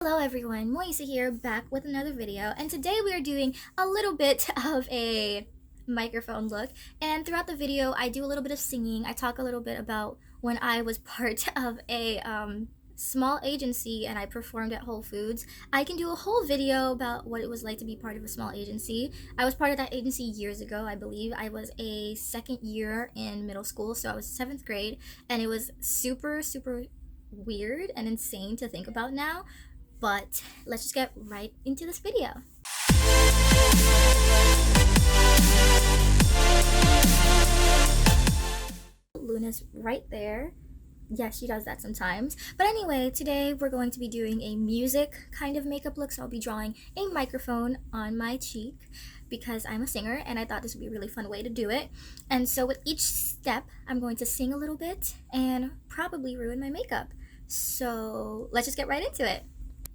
Hello everyone, Moisa here, back with another video, and today we are doing a little bit of a microphone look. And throughout the video I do a little bit of singing. I talk a little bit about when I was part of a small agency and I performed at Whole Foods. I can do a whole video about what it was like to be part of a small agency. I was part of that agency years ago. I believe I was a second year in middle school, so I was 7th grade, and it was super weird and insane to think about now. But let's just get right into this video. Luna's right there. Yeah, she does that sometimes. But anyway, today we're going to be doing a music kind of makeup look. So I'll be drawing a microphone on my cheek because I'm a singer and I thought this would be a really fun way to do it. And so with each step, I'm going to sing a little bit and probably ruin my makeup. So let's just get right into it.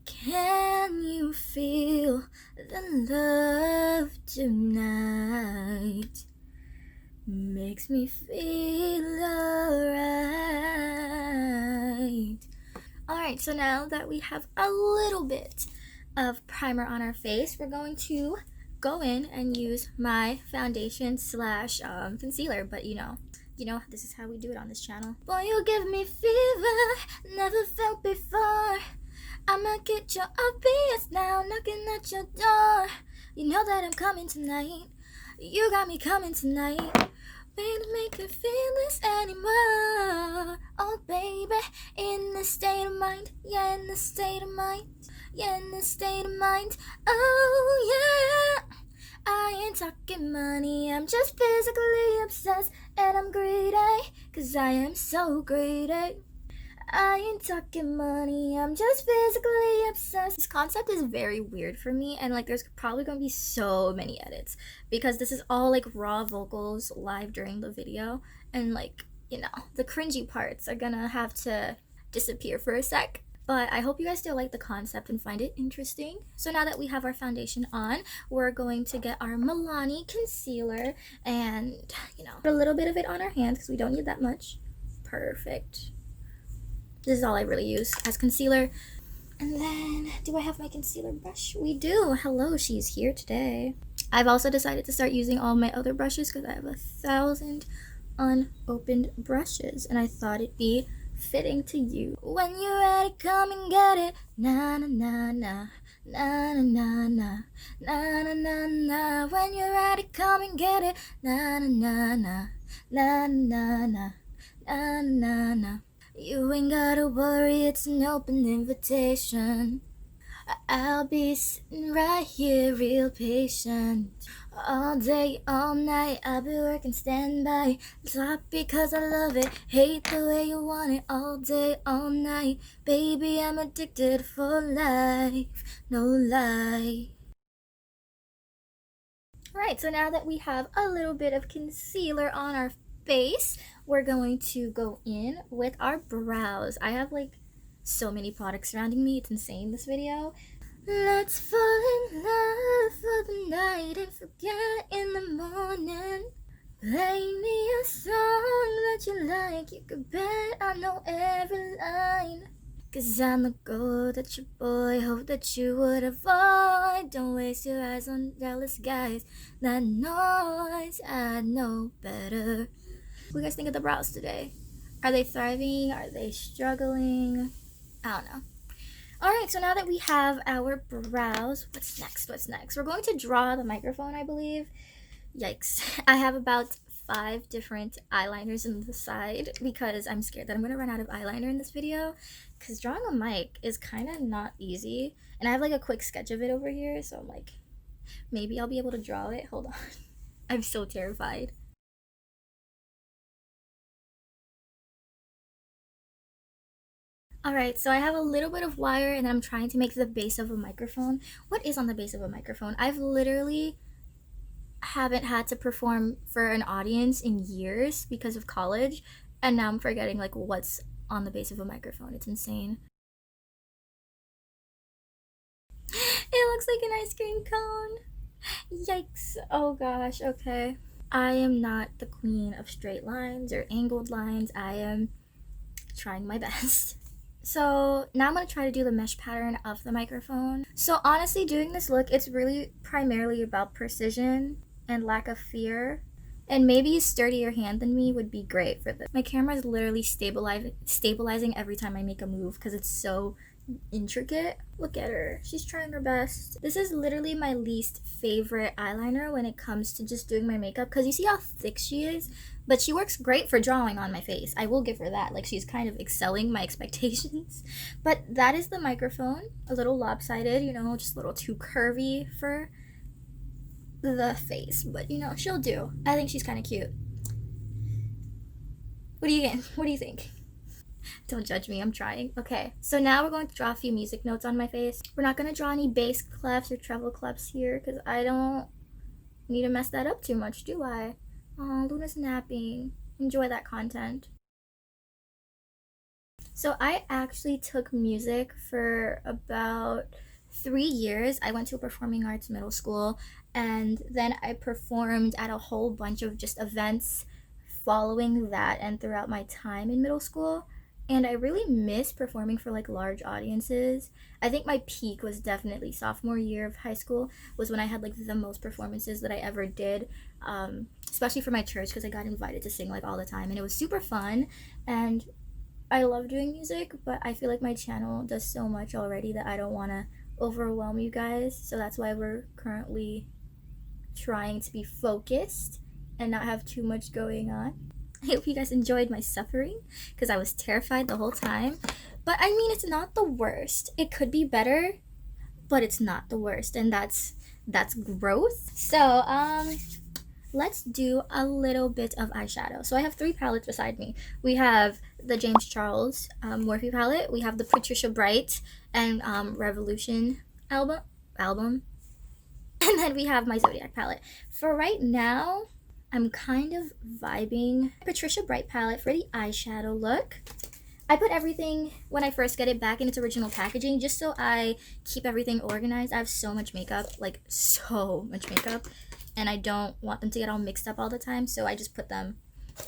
Can you feel the love tonight? Makes me feel alright. Alright, so now that we have a little bit of primer on our face, we're going to go in and use my foundation slash concealer, but you know, this is how we do it on this channel. Boy, you give me fever, never felt before. I'ma get your obvious now, knocking at your door. You know that I'm coming tonight. You got me coming tonight. Baby, make me feel this anymore. Oh, baby, in this state of mind. Yeah, in this state of mind. Yeah, in this state of mind. Oh, yeah. I ain't talking money, I'm just physically obsessed. And I'm greedy, cause I am so greedy. I ain't talking money, I'm just physically obsessed. This concept is very weird for me, and like there's probably gonna be so many edits because this is all like raw vocals live during the video, and like, the cringy parts are gonna have to disappear for a sec. But I hope you guys still like the concept and find it interesting. So now that we have our foundation on, we're going to get our Milani concealer and, put a little bit of it on our hands because we don't need that much. Perfect. This is all I really use as concealer. And then, do I have my concealer brush? We do. Hello, she's here today. I've also decided to start using all my other brushes because I have 1,000 unopened brushes, and I thought it'd be fitting to you. When you're ready, come and get it. Na na na na. Na na na na. Na na na na. When you're ready, come and get it. Na na na na. Na na na. Na na na. You ain't gotta worry, it's an open invitation. I'll be sitting right here real patient. All day, all night, I'll be working standby. Top because I love it, hate the way you want it. All day, all night, baby, I'm addicted for life, no lie. Alright, so now that we have a little bit of concealer on our face, we're going to go in with our brows. I have like so many products surrounding me, it's insane this video. Let's fall in love for the night and forget in the morning. Play me a song that you like, you could bet I know every line. Cause I'm the girl that your boy hoped that you would avoid. Don't waste your eyes on jealous guys. That noise, I know better. What do you guys think of the brows today? Are they thriving? Are they struggling? I don't know. Alright, so now that we have our brows, what's next? We're going to draw the microphone, I believe. Yikes. I have about 5 different eyeliners in the side because I'm scared that I'm going to run out of eyeliner in this video because drawing a mic is kind of not easy. And I have like a quick sketch of it over here, so I'm like, maybe I'll be able to draw it. Hold on. I'm so terrified. Alright, so I have a little bit of wire and I'm trying to make the base of a microphone. What is on the base of a microphone? I've literally haven't had to perform for an audience in years because of college, and now I'm forgetting like what's on the base of a microphone. It's insane. It looks like an ice cream cone. Yikes. Oh gosh, okay. I am not the queen of straight lines or angled lines. I am trying my best. So now I'm going to try to do the mesh pattern of the microphone. So honestly, doing this look, it's really primarily about precision and lack of fear. And maybe a sturdier hand than me would be great for this. My camera is literally stabilizing every time I make a move because it's so intricate. Look at her. She's trying her best. This is literally my least favorite eyeliner when it comes to just doing my makeup because you see how thick she is? But she works great for drawing on my face. I will give her that. Like, she's kind of excelling my expectations. But that is the microphone. A little lopsided, you know, just a little too curvy for the face. But, you know, she'll do. I think she's kind of cute. What do you think? Don't judge me, I'm trying. Okay, so now we're going to draw a few music notes on my face. We're not going to draw any bass clefs or treble clefs here because I don't need to mess that up too much, do I? Oh, Luna's napping. Enjoy that content. So I actually took music for about 3 years. I went to a performing arts middle school, and then I performed at a whole bunch of just events following that and throughout my time in middle school. And I really miss performing for like large audiences. I think my peak was definitely sophomore year of high school was when I had like the most performances that I ever did, especially for my church because I got invited to sing like all the time and it was super fun. And I love doing music, but I feel like my channel does so much already that I don't want to overwhelm you guys. So that's why we're currently trying to be focused and not have too much going on. I hope you guys enjoyed my suffering because I was terrified the whole time. But I mean, it's not the worst. It could be better, but it's not the worst, and that's growth. So let's do a little bit of eyeshadow. So I have 3 palettes beside me. We have the James Charles Morphe palette. We have the Patricia Bright and Revolution album. And then we have my Zodiac palette. For right now, I'm kind of vibing Patricia Bright palette for the eyeshadow look. I put everything when I first get it back in its original packaging just so I keep everything organized. I have so much makeup, like so much makeup, and I don't want them to get all mixed up all the time, so I just put them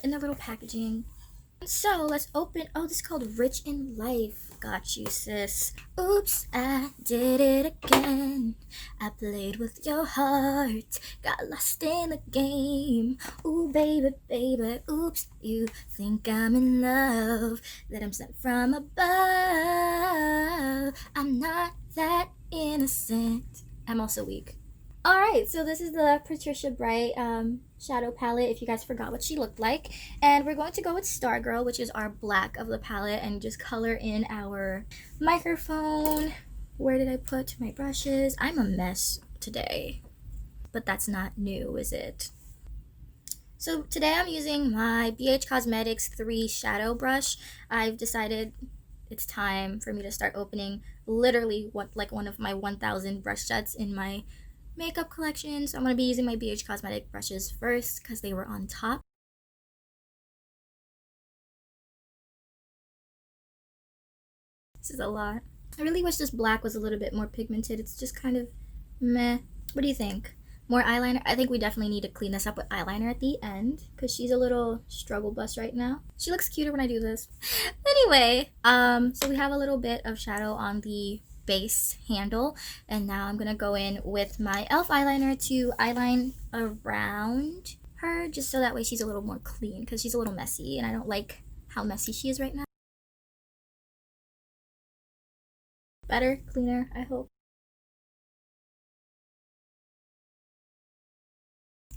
in their little packaging. So let's open. Oh, this is called Rich in Life. Got you, sis. Oops, I did it again. I played with your heart, got lost in the game. Ooh, baby, baby, oops, you think I'm in love, that I'm sent from above. I'm not that innocent. I'm also weak. Alright, so this is the Patricia Bright shadow palette, if you guys forgot what she looked like. And we're going to go with Stargirl, which is our black of the palette, and just color in our microphone. Where did I put my brushes? I'm a mess today, but that's not new, is it? So today I'm using my BH Cosmetics 3 shadow brush. I've decided it's time for me to start opening literally one of my 1,000 brush sets in my makeup collection. So I'm going to be using my BH Cosmetic brushes first because they were on top. This is a lot. I really wish this black was a little bit more pigmented. It's just kind of meh. What do you think? More eyeliner? I think we definitely need to clean this up with eyeliner at the end because she's a little struggle bus right now. She looks cuter when I do this. Anyway, so we have a little bit of shadow on the base handle, and now I'm gonna go in with my e.l.f. eyeliner to eyeline around her just so that way she's a little more clean because she's a little messy and I don't like how messy she is right now. Better, cleaner, I hope.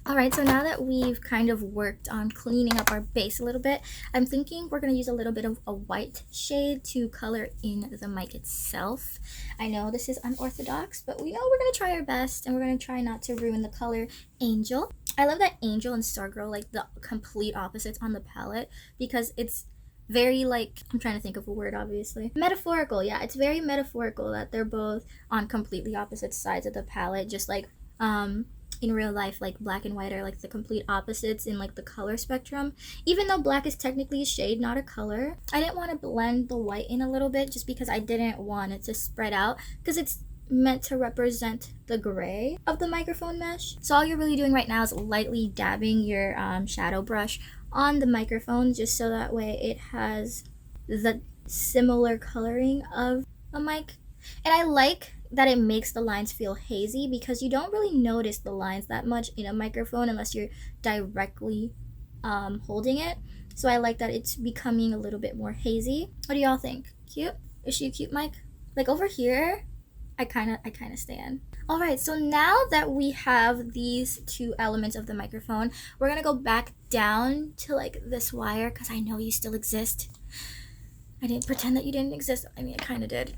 Alright, so now that we've kind of worked on cleaning up our base a little bit, I'm thinking we're going to use a little bit of a white shade to color in the mic itself. I know this is unorthodox, but we know we're going to try our best, and we're going to try not to ruin the color Angel. I love that Angel and Stargirl, like the complete opposites on the palette, because it's very, like, I'm trying to think of a word, obviously. Metaphorical, yeah, it's very metaphorical that they're both on completely opposite sides of the palette, just like, in real life, like black and white are like the complete opposites in like the color spectrum. Even though black is technically a shade, not a color, I didn't want to blend the white in a little bit just because I didn't want it to spread out because it's meant to represent the gray of the microphone mesh. So all you're really doing right now is lightly dabbing your shadow brush on the microphone just so that way it has the similar coloring of a mic. And I like that it makes the lines feel hazy because you don't really notice the lines that much in a microphone unless you're directly holding it. So I like that it's becoming a little bit more hazy. What do y'all think? Cute? Is she a cute mic? Like over here, I kind of stand. All right, so now that we have these two elements of the microphone, we're gonna go back down to like this wire because I know you still exist. I didn't pretend that you didn't exist. I mean, I kind of did.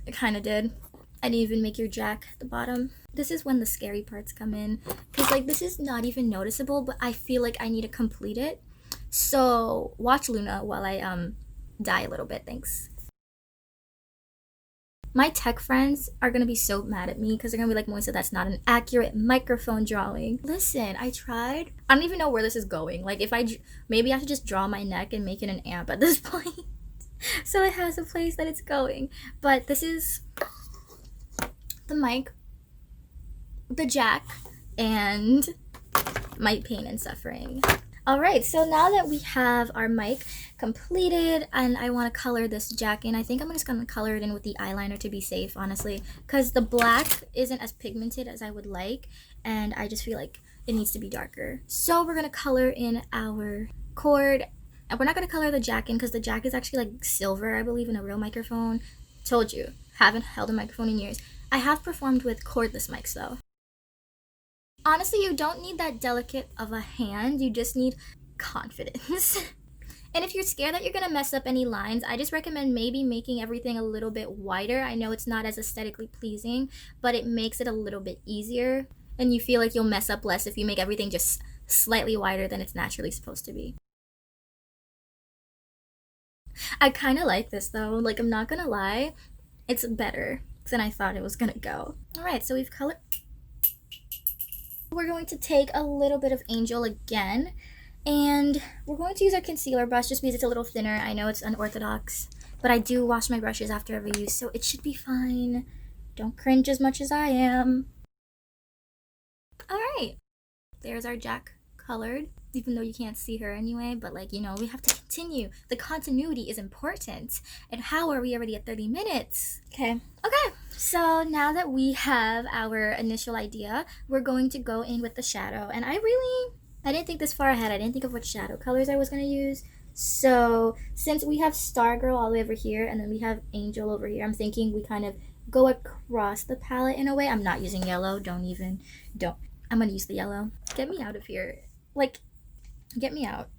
I didn't even make your jack at the bottom. This is when the scary parts come in because like this is not even noticeable, but I feel like I need to complete it. So watch Luna while I die a little bit. Thanks. My tech friends are gonna be so mad at me because they're gonna be like, Moisa, that's not an accurate microphone drawing. Listen, I tried. I don't even know where this is going. Like, if maybe I should just draw my neck and make it an amp at this point. So it has a place that it's going. But this is the mic, the jack, and my pain and suffering. All right, so now that we have our mic completed and I want to color this jack in, I think I'm just going to color it in with the eyeliner to be safe, honestly, because the black isn't as pigmented as I would like, and I just feel like it needs to be darker. So we're going to color in our cord, and we're not going to color the jack in because the jack is actually like silver, I believe, in a real microphone. Told you, haven't held a microphone in years. I have performed with cordless mics though. Honestly, you don't need that delicate of a hand. You just need confidence. And if you're scared that you're going to mess up any lines, I just recommend maybe making everything a little bit wider. I know it's not as aesthetically pleasing, but it makes it a little bit easier. And you feel like you'll mess up less if you make everything just slightly wider than it's naturally supposed to be. I kind of like this though. Like, I'm not going to lie. It's better than I thought it was going to go. All right, so we've colored. We're going to take a little bit of Angel again, and we're going to use our concealer brush just because it's a little thinner. I know it's unorthodox, but I do wash my brushes after every use, so it should be fine. Don't cringe as much as I am. All right, there's our jack colored, even though you can't see her anyway, but like, you know, we have to continue. The continuity is important. And how are we already at 30 minutes? Okay, so now that we have our initial idea, we're going to go in with the shadow. And I didn't think this far ahead. I didn't think of what shadow colors I was going to use. So since we have Stargirl all the way over here and then we have Angel over here, I'm thinking we kind of go across the palette in a way. I'm not using yellow. Don't. I'm going to use the yellow. Get me out of here. Like, get me out.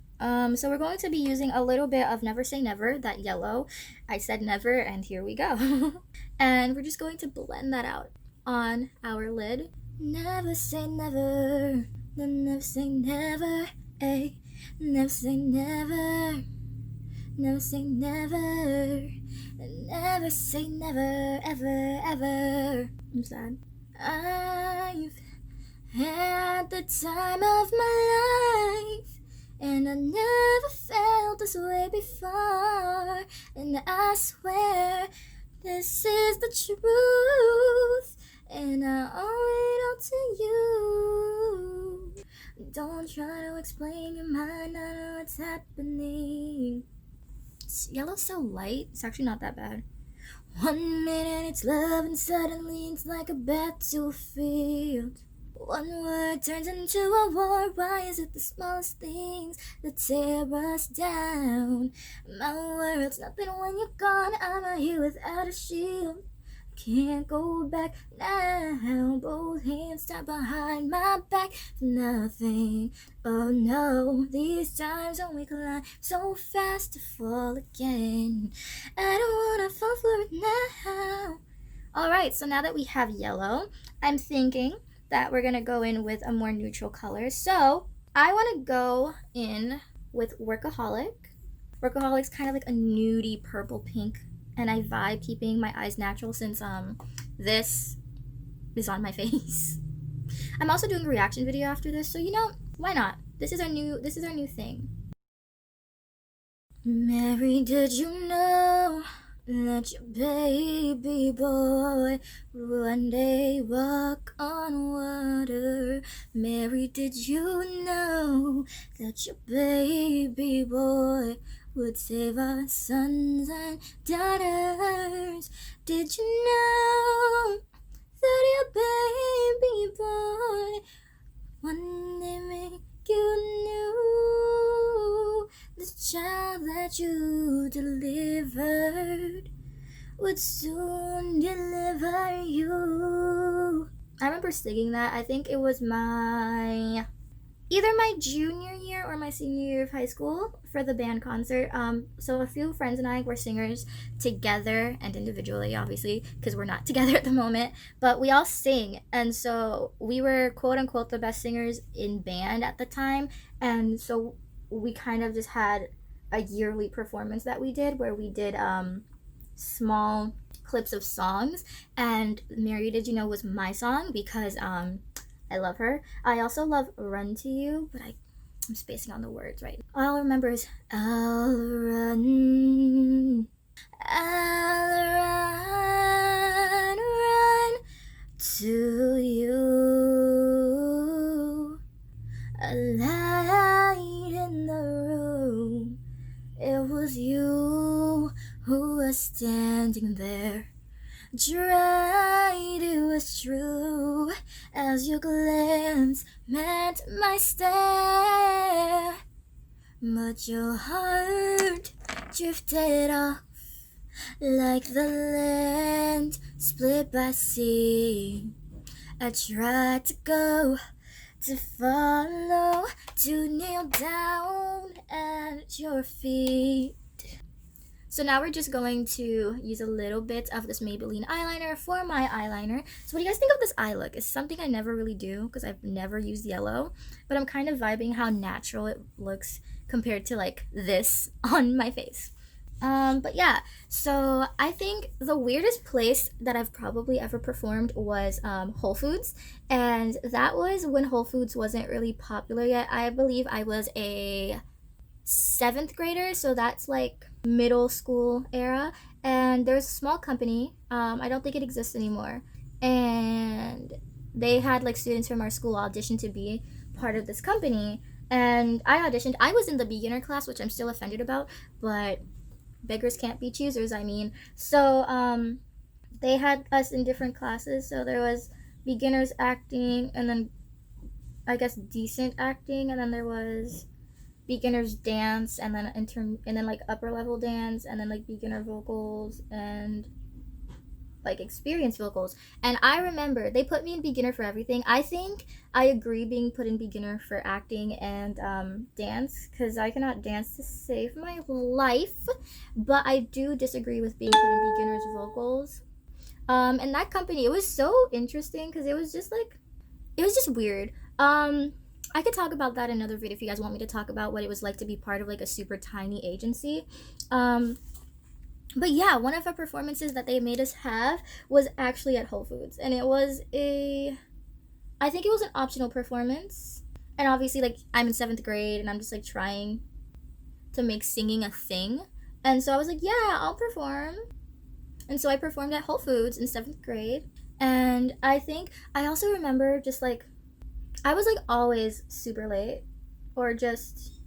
So we're going to be using a little bit of Never Say Never, that yellow. I said never, and here we go. And we're just going to blend that out on our lid. Never say never, never say never, ay. Never say never, never say never, never say never, ever, ever. I'm sad. I've had the time of my life, and I never felt this way before, and I swear this is the truth, and I owe it all to you. Don't try to explain your mind, I know what's happening. Yellow's so light, it's actually not that bad. 1 minute it's love and suddenly it's like a battlefield. One word turns into a war. Why is it the smallest things that tear us down? My world's nothing when you're gone. I'm out here without a shield. Can't go back now. Both hands tied behind my back for nothing. Oh no, these times when we climb so fast to fall again. I don't wanna fall for it now. Alright, so now that we have yellow, I'm thinking that we're gonna go in with a more neutral color. So I want to go in with Workaholic. Workaholic's kind of like a nudie purple pink, and I vibe keeping my eyes natural since this is on my face. I'm also doing a reaction video after this, so you know, why not? This is our new thing. Mary, did you know that your baby boy would one day walk on water? Mary, did you know that your baby boy would save our sons and daughters. Did you know that your baby boy one day make you new? The child that you delivered would soon deliver you. I remember singing that. I think it was either my junior year or my senior year of high school for the band concert. So a few friends and I were singers together and individually, obviously, because we're not together at the moment. But we all sing, and so we were quote unquote the best singers in band at the time. And so we kind of just had a yearly performance that we did where we did small clips of songs, and Mary Did You Know was my song because I love her. I also love Run to You, but I'm spacing on the words right now. All I remember is I'll run to you, a light in the room. It was you who was standing there. Tried, it was true, as your glance met my stare. But your heart drifted off like the land split by sea. I tried to go, to follow, to kneel down at your feet. So now we're just going to use a little bit of this Maybelline eyeliner for my eyeliner. So what do you guys think of this eye look? It's something I never really do because I've never used yellow, but I'm kind of vibing how natural it looks compared to like this on my face. But yeah, so I think the weirdest place that I've probably ever performed was Whole Foods, and that was when Whole Foods wasn't really popular yet. I believe I was a 7th grader, so that's like middle school era, and there's a small company, I don't think it exists anymore, and they had like students from our school audition to be part of this company, and I auditioned. I was in the beginner class, which I'm still offended about, but beggars can't be choosers, I mean. So they had us in different classes, so there was beginners acting, and then I guess decent acting, and then there was beginners dance, and then and then like upper level dance, and then like beginner vocals and like experience vocals. And I remember they put me in beginner for everything. I think I agree being put in beginner for acting and dance, because I cannot dance to save my life, but I do disagree with being put in beginners vocals. And that company, it was so interesting because it was just weird. I could talk about that in another video if you guys want me to talk about what it was like to be part of like a super tiny agency. But yeah, one of our performances that they made us have was actually at Whole Foods, and I think it was an optional performance. And obviously, like, I'm in 7th grade and I'm just like trying to make singing a thing. And so I was like, yeah, I'll perform. And so I performed at Whole Foods in 7th grade. And I think I also remember just like I was like always super late or just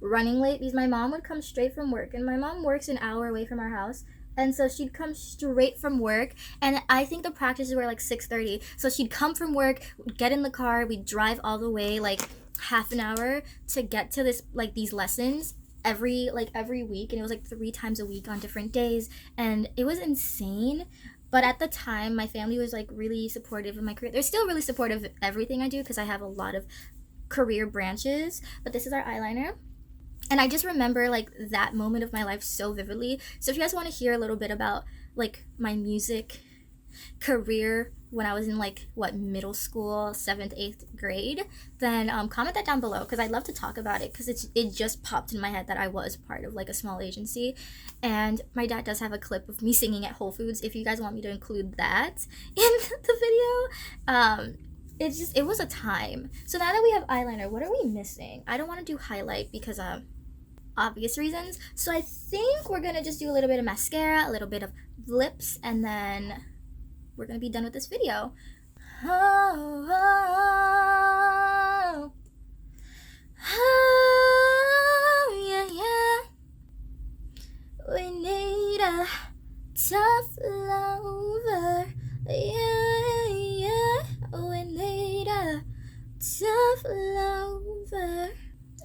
running late because my mom would come straight from work, and my mom works an hour away from our house, and so she'd come straight from work, and I think the practices were like 6:30, so she'd come from work, get in the car, we'd drive all the way like half an hour to get to these lessons every week, and it was like 3 times a week on different days, and it was insane. But at the time, my family was like really supportive of my career. They're still really supportive of everything I do because I have a lot of career branches. But this is our eyeliner. And I just remember like that moment of my life so vividly. So if you guys want to hear a little bit about like my music career when I was in like middle school, 7th, 8th grade, then comment that down below because I'd love to talk about it because it just popped in my head that I was part of like a small agency. And my dad does have a clip of me singing at Whole Foods if you guys want me to include that in the video. It was a time. So now that we have eyeliner, what are we missing? I don't want to do highlight because obvious reasons. So I think we're gonna just do a little bit of mascara, a little bit of lips, and then we're gonna be done with this video. Oh, oh, oh, yeah, yeah. tough lover. Yeah, yeah, we need a tough lover.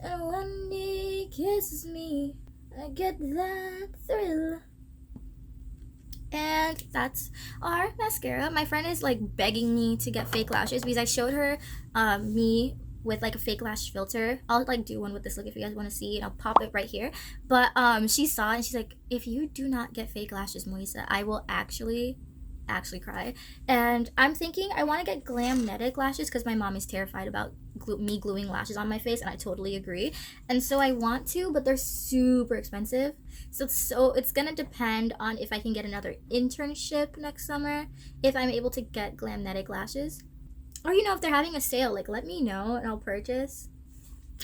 And when he kisses me, I get that thrill. And that's our mascara. My friend is like begging me to get fake lashes because I showed her me with like a fake lash filter. I'll like do one with this look if you guys want to see, and I'll pop it right here. But she saw it and she's like, if you do not get fake lashes, Moisa, I will actually cry. And I'm thinking I want to get glamnetic lashes because my mom is terrified about me gluing lashes on my face, and I totally agree. And so I want to, but they're super expensive. So it's gonna depend on if I can get another internship next summer, if I'm able to get glamnetic lashes, or if they're having a sale, like let me know and I'll purchase.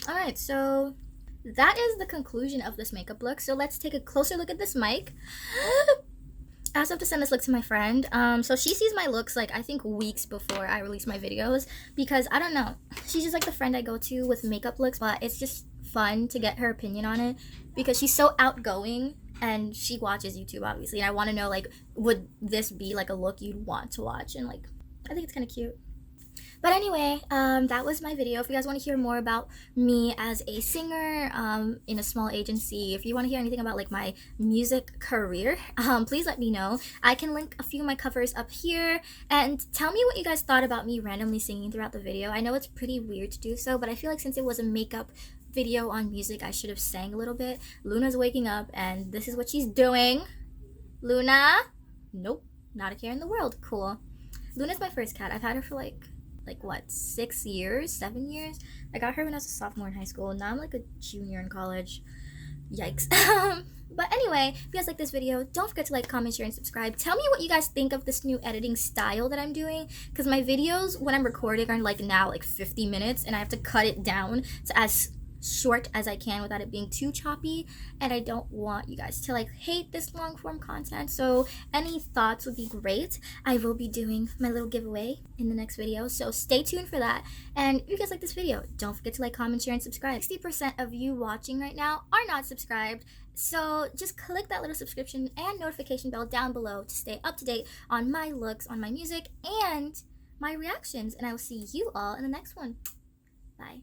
All right, so that is the conclusion of this makeup look. So let's take a closer look at this mic. I also have to send this look to my friend. So she sees my looks like I think weeks before I release my videos, because I don't know, she's just like the friend I go to with makeup looks, but it's just fun to get her opinion on it because she's so outgoing and she watches YouTube obviously, and I want to know like, would this be like a look you'd want to watch? And like, I think it's kind of cute. But anyway, that was my video. If you guys want to hear more about me as a singer in a small agency, if you want to hear anything about like my music career, please let me know. I can link a few of my covers up here, and tell me what you guys thought about me randomly singing throughout the video. I know it's pretty weird to do so, but I feel like since it was a makeup video on music, I should have sang a little bit. Luna's waking up and this is what she's doing. Luna? Nope, not a care in the world. Cool. Luna's my first cat. I've had her for like what, 6 years, 7 years. I got her when I was a sophomore in high school. Now I'm like a junior in college. Yikes. But anyway, if you guys like this video, don't forget to like, comment, share, and subscribe. Tell me what you guys think of this new editing style that I'm doing, because my videos when I'm recording are like now like 50 minutes and I have to cut it down to as short as I can without it being too choppy, and I don't want you guys to like hate this long form content. So any thoughts would be great. I will be doing my little giveaway in the next video, so stay tuned for that. And if you guys like this video, don't forget to like, comment, share, and subscribe. 60% of you watching right now are not subscribed, so just click that little subscription and notification bell down below to stay up to date on my looks, on my music, and my reactions. And I will see you all in the next one. Bye.